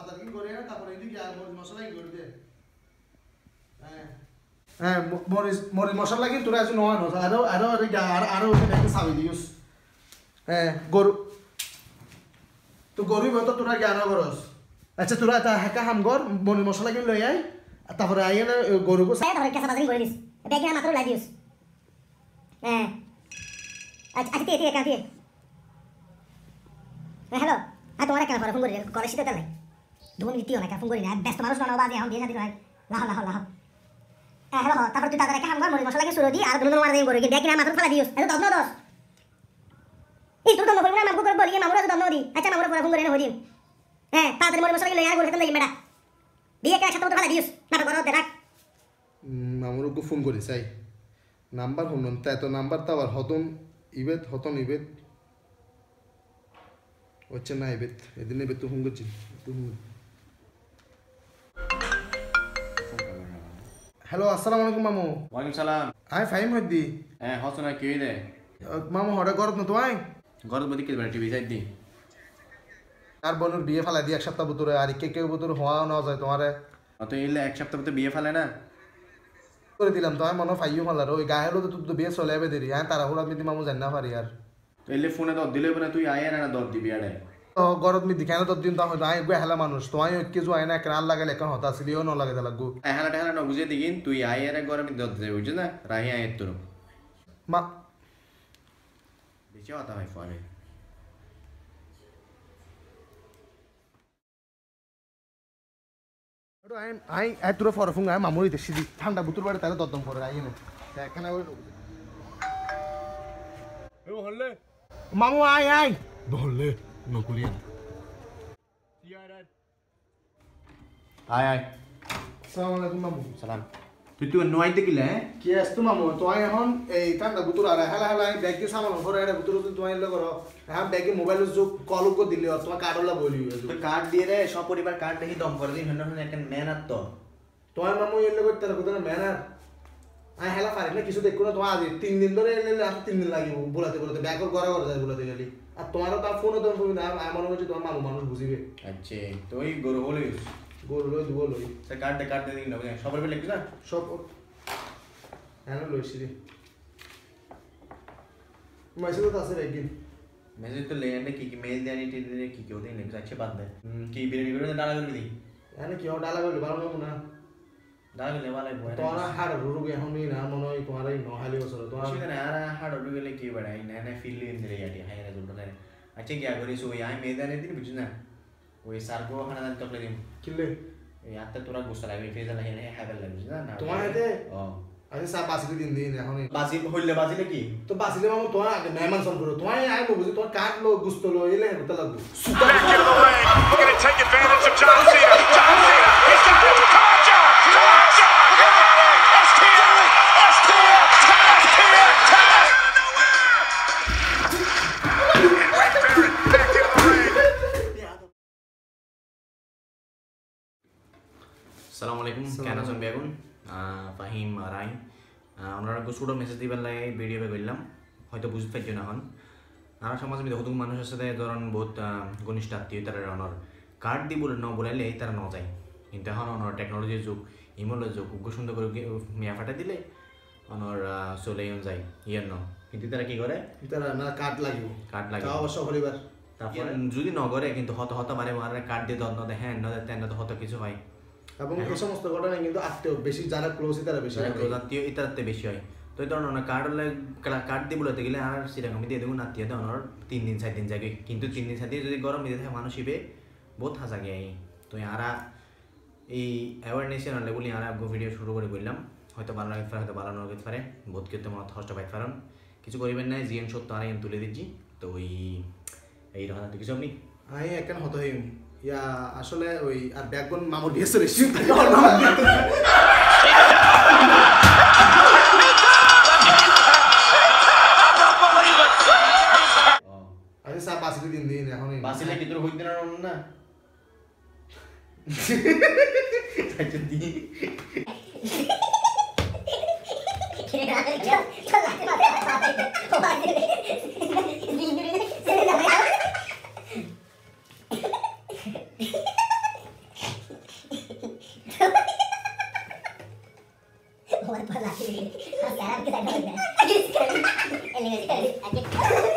পাতা কি করে না তারপরে এদিকে আর মরিচ মশলা কি করে দে হ্যাঁ মরিচ মশলা কি তোরা আছে নয় আরো আরো আরো একটা সাবি দিউস হ্যাঁ গরু তো গরু তো তোরা জ্ঞান করস আচ্ছা তোরা তা হাকা হাম কর মরিচ মশলা কি লই আই তারপরে আইয়া না গরুকে saya tahu kasih bazarin goris bagi nama terus ladius আচ্ছা ঠিক আছে কাটি হ্যালো তোমার কেন ফোন করি করে শীতে তাই 2 মিনিট দিও না ফোন করি না ব্যস্ত মানুষ না বাদে এখন দিয়ে দিই লাহ হ্যালো তারপর তুই তাদের কাম কর মরি মশলা লাগে সুরো দি আর দুনো মারা দিন করে দেখি না মাত্র ফেলা দিওস এত দব না দস এই তুই দম করবি না মামু করে বলি মামুরা দম না দি আচ্ছা মামুরা ফোন করে না হই হ্যাঁ তাড়াতাড়ি মরি মশলা লাগে আর করে খেতে লাগি মেডা দিয়ে কে সাথে ফেলা দিওস না করো দেখ মামুরকে ফোন করি চাই নাম্বার শুনুন তাই তো নাম্বার তো আবার হতন ইবেত হচ্ছে না ইবেত এদিন ইবেত তো ফোন করছি হ্যালো আসসালামু আলাইকুম মামু ওয়ালাইকুম সালাম আই ফাইম হদ্দি হসনা কি হইলে মামু হঠাৎ গরত না তোমায় গরত বদি কি টিভি সাইড দি আর বোনের বিয়ে ফেলা দিয়ে এক সপ্তাহ ভিতরে আর কে ভিতরে হওয়া না যায় তোমারে তো এলে এক সপ্তাহ ভিতরে বিয়ে ফেলে না করে দিলাম তো মনে ফাইও ফেলার ওই গায়ে হলো তো তুই বিয়ে চলে যাবে দেরি হ্যাঁ তারা হুড়া মিদি মামু জানি না পারি আর তো এলে ফোনে দর দিলে না তুই আয় না দর দিবি আরে তো গরত মিদি কেন তোর দিন তো হয়তো আই গো হেলা মানুষ তোমায় কে জো আয় না কেন লাগালে এখন হতা সিলিও ন লাগে লাগু হেলা টেলা না বুঝে দিগিন তুই আয় আরে গরম দর দে বুঝছ না রাহি আয় তোর মা বেশি কথা হয় ফোনে আই তোর ফর ফুং আই মামুরি দেশি দি ঠান্ডা বুতুর বাড়ি তাহলে দদম করে আই না এখানে হলে মামু আই ধরলে নকুলিয়া আয় আয় আসসালামু আলাইকুম মামু সালাম তুই নোয়াই দেখিলে কি আসতো মামু তোমায় এখন এই ঠান্ডা বুতুর আর হেলা ব্যাগ দিয়ে সামান করে এটা বুতুর তোমায় এলে করো হ্যাঁ ব্যাগে মোবাইলের যোগ কল করে দিলে তোমার কার্ডওয়ালা বলি তুই কার্ড দিয়ে রে সব পরিবার কার্ড দেখি দম করে দিই হেন একটা মেহনত তো তোমার মামু এলে করতে আর কোথাও ম্যানার আমি হেলা পারি না কিছু দেখো না তোমার আজ 3 দিন ধরে এলে আর 3 দিন লাগিব বলাতে ব্যাগর গড়া যায় বলাতে গেলি আর তোমারও তার ফোনও তো না আমি মনে করছি তোমার মামু মানুষ বুঝিবে আচ্ছা তো ওই গরু বলে গরু লই দিব লই সে কার্ড দে দিন না সবার বেলা লিখছ না সব এনে লইছি রে মেসেজ তো আছে একদিন মেসেজ তো লেন কি মেল দেনি টি দে কি কেউ দিন লিখছ আচ্ছা বাদ দে কি বিরিয়ানি করে ডালা করে দি এনে কি ডালা করে ভালো না ডালা করে ভালো বয় তোরা হাড় রুগী এখন না মনে হয় তোমার এই নহালি বছর তোমার সেখানে আর হাড় রুগী গেলে কি বড়াই না না ফিল ইন দিলে ইয়াটি হাইরা জুড়ে না আচ্ছা কি আগে সো আই মেদানে দিন বুঝছ না ওই সারগো খানা দান তকলে দিন কিলে এই আত্মা তোরা গোসল লাগবে ফেজা লাগে না হাইবার লাগবে না তোমার হাতে ও আরে সব বাসিলে দিন এখন বাজিলে কি তো বাসিলে মামু তোমার আগে মেহমান সব করো তোমার আই বুঝি তোমার কাট লো গুস্ত লো এলে হতে লাগবে Gonna take advantage of John Cena. John Cena. He's got it. Come on, John. Come on, John. আসসালামু আলাইকুম কেন আছেন বেগুন ফাহিম রাই আপনারা ছোটো মেসেজ দিবার লাগে ভিডিও করলাম হয়তো বুঝতে পারছি না এখন আর সমাজে বহুত মানুষ আছে ধরেন বহুত ঘনিষ্ঠ আত্মীয় তারা অনর কার্ড দি বলে ন বলাইলে তারা ন যায় কিন্তু এখন অনর টেকনোলজির যুগ ইমেলের যুগ খুব সুন্দর করে মিয়া ফাটা দিলে অনর চলে যায় ইয়ের ন কিন্তু তারা কি করে তারা না কাট লাগিব কার্ড লাগে অবশ্য পরিবার তারপরে যদি ন করে কিন্তু হত বারে মারে কার্ড দিয়ে দন দেয় হ্যাঁ ন দেয় তেন হত কিছু হয় এবং এই সমস্ত ঘটনা কিন্তু আত্মীয় বেশি যারা ক্লোজ তারা বেশি আত্মীয় ইতারাতে বেশি হয় তো এই ধরনের কার্ড দিয়ে বলতে গেলে আর সেরকম দিয়ে দেখুন আত্মীয় ধরনের 3 দিন 4 দিন যাবে কিন্তু 3 দিন 4 দিন যদি গরম দিতে থাকে মানুষ হিবে বহুত হাসা গিয়ে তো আরা এই অ্যাওয়ারনেস আনলে বলি আর ভিডিও শুরু করে বললাম হয়তো ভালো লাগতে পারে হয়তো ভালো না লাগতে পারে বহুত কিন্তু মত কষ্ট পাইতে পারেন কিছু করিবেন না জিএন সত্য আর তুলে দিচ্ছি তো ওই এই রকম কিছু আপনি আমি একখান হত হই ইয়া আসলে ওই আর ব্যাকবোন মামুর বিয়ে চলেছি আরে সব বাসিলে দিন এখন বাসিলে কি তোর হইতে না আচ্ছা দি Sekarang kita ada. Ini